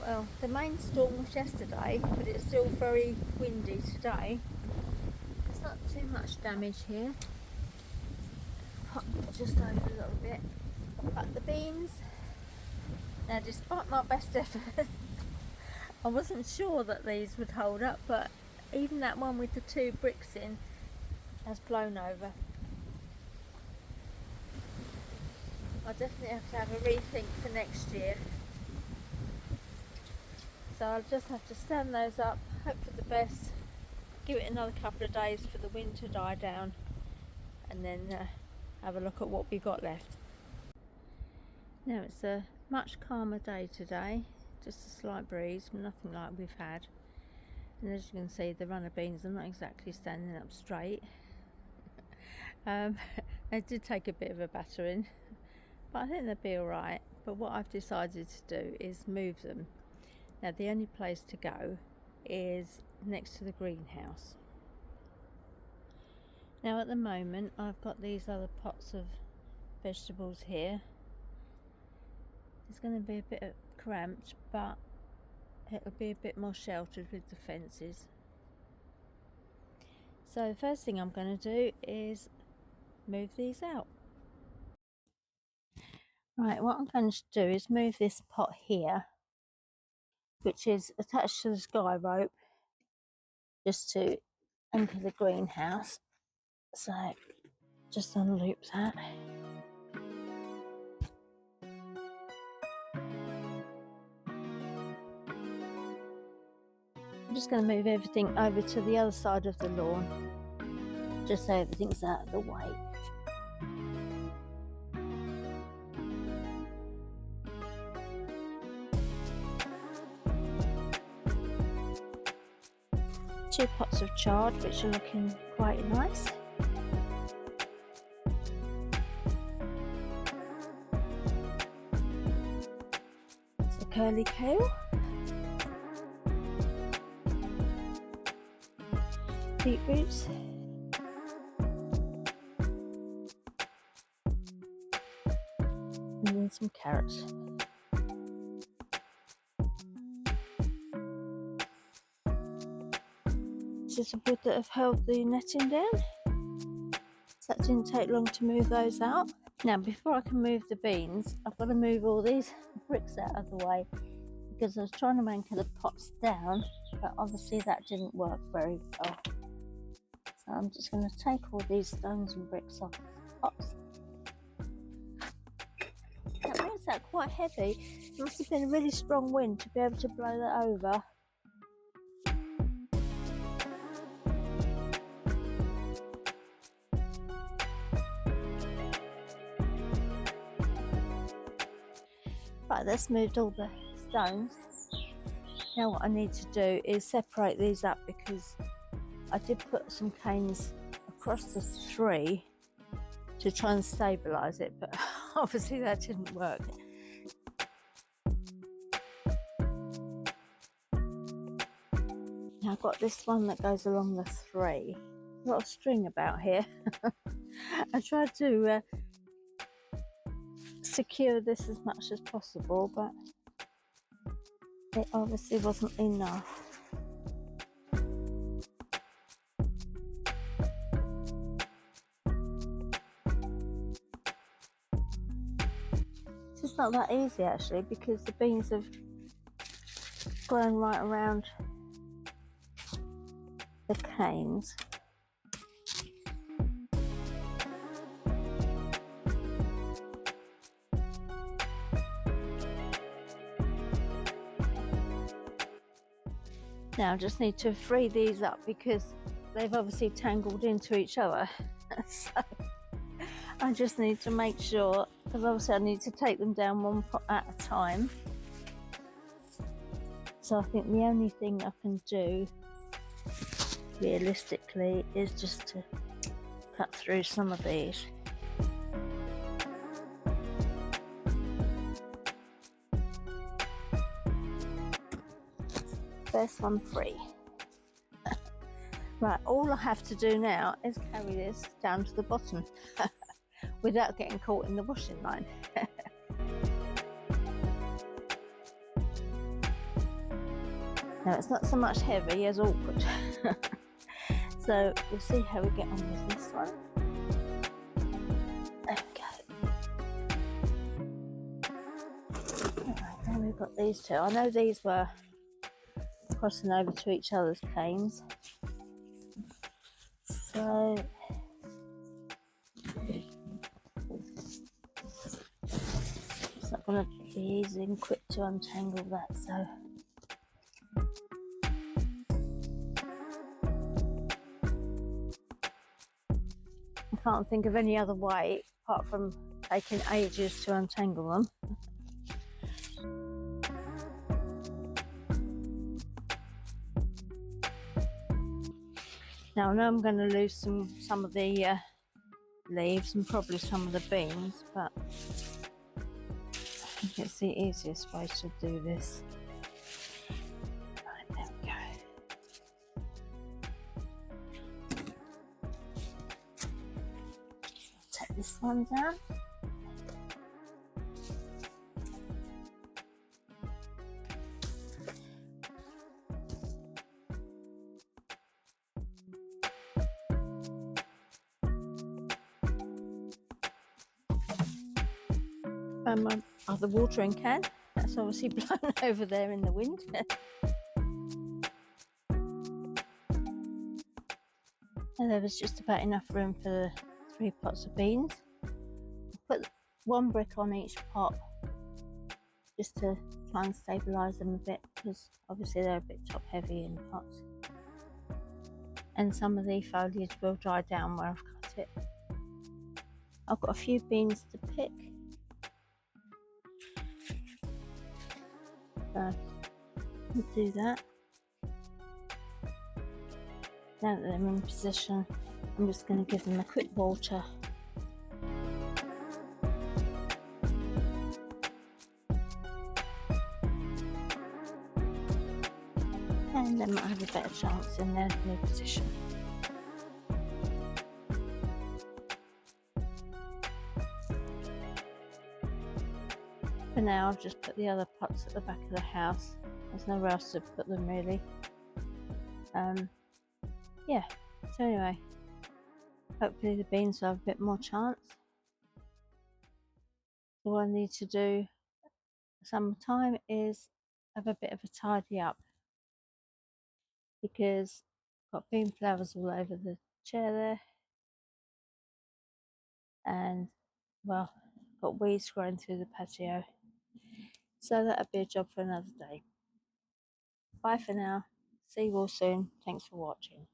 Well, the main storm was yesterday, but it's still very windy today. There's not too much damage here. Pop just over a little bit. But the beans, now despite my best efforts, I wasn't sure that these would hold up, but even that one with the 2 bricks in has blown over. I definitely have to have a rethink for next year. So I'll just have to stand those up, hope for the best, give it another couple of days for the wind to die down, and then have a look at what we've got left. Now it's a much calmer day today, just a slight breeze, nothing like we've had. And as you can see, the runner beans are not exactly standing up straight. They did take a bit of a battering, but I think they'll be alright. But what I've decided to do is move them. Now the only place to go is next to the greenhouse. Now at the moment I've got these other pots of vegetables here. It's going to be a bit cramped, but it'll be a bit more sheltered with the fences. So the first thing I'm going to do is move these out. Right, what I'm going to do is move this pot here, which is attached to the sky rope, just to anchor the greenhouse. So just unloop that. I'm just going to move everything over to the other side of the lawn, just so everything's out of the way. Two pots of chard, which are looking quite nice. Some curly kale, beetroots, and then some carrots. This is the wood that have held the netting down, so that didn't take long to move those out. Now before I can move the beans, I've got to move all these bricks out of the way, because I was trying to anchor the pots down, but obviously that didn't work very well. So I'm just going to take all these stones and bricks off the pots. That makes that quite heavy. It must have been a really strong wind to be able to blow that over. Right, that's moved all the stones. Now what I need to do is separate these up, because I did put some canes across the tree to try and stabilise it, but obviously that didn't work. Now I've got this one that goes along the 3. A lot of string about here. I tried to secure this as much as possible, but it obviously wasn't enough. It's not that easy actually, because the beans have grown right around the canes. Now I just need to free these up, because they've obviously tangled into each other. So I just need to make sure, because obviously I need to take them down one pot at a time. So I think the only thing I can do realistically is just to cut through some of these. First one free. Right, all I have to do now is carry this down to the bottom without getting caught in the washing line. Now it's not so much heavy as awkward. So we'll see how we get on with this one. There we go. Alright, then we've got these two. I know these were crossing over to each other's canes. So it's not going to be easy and quick to untangle that, so I can't think of any other way apart from taking ages to untangle them. Now I know I'm going to lose some of the leaves and probably some of the beans, but I think it's the easiest way to do this. Right, there we go. Take this one down. And my other watering can, that's obviously blown over there in the wind. And there was just about enough room for the 3 pots of beans. Put 1 brick on each pot just to try and stabilise them a bit, because obviously they're a bit top heavy in the pots. And some of the foliage will dry down where I've cut it. I've got a few beans to pick. So we'll do that. Now that they're in position, I'm just going to give them a quick water. And they might have a better chance in their new position. For now, I'll just put the other pots at the back of the house. There's nowhere else to put them really. Yeah, so anyway, hopefully the beans will have a bit more chance. So what I need to do sometime is have a bit of a tidy up, because I've got bean flowers all over the chair there, and well, got weeds growing through the patio. So that'll be a job for another day. Bye for now. See you all soon. Thanks for watching.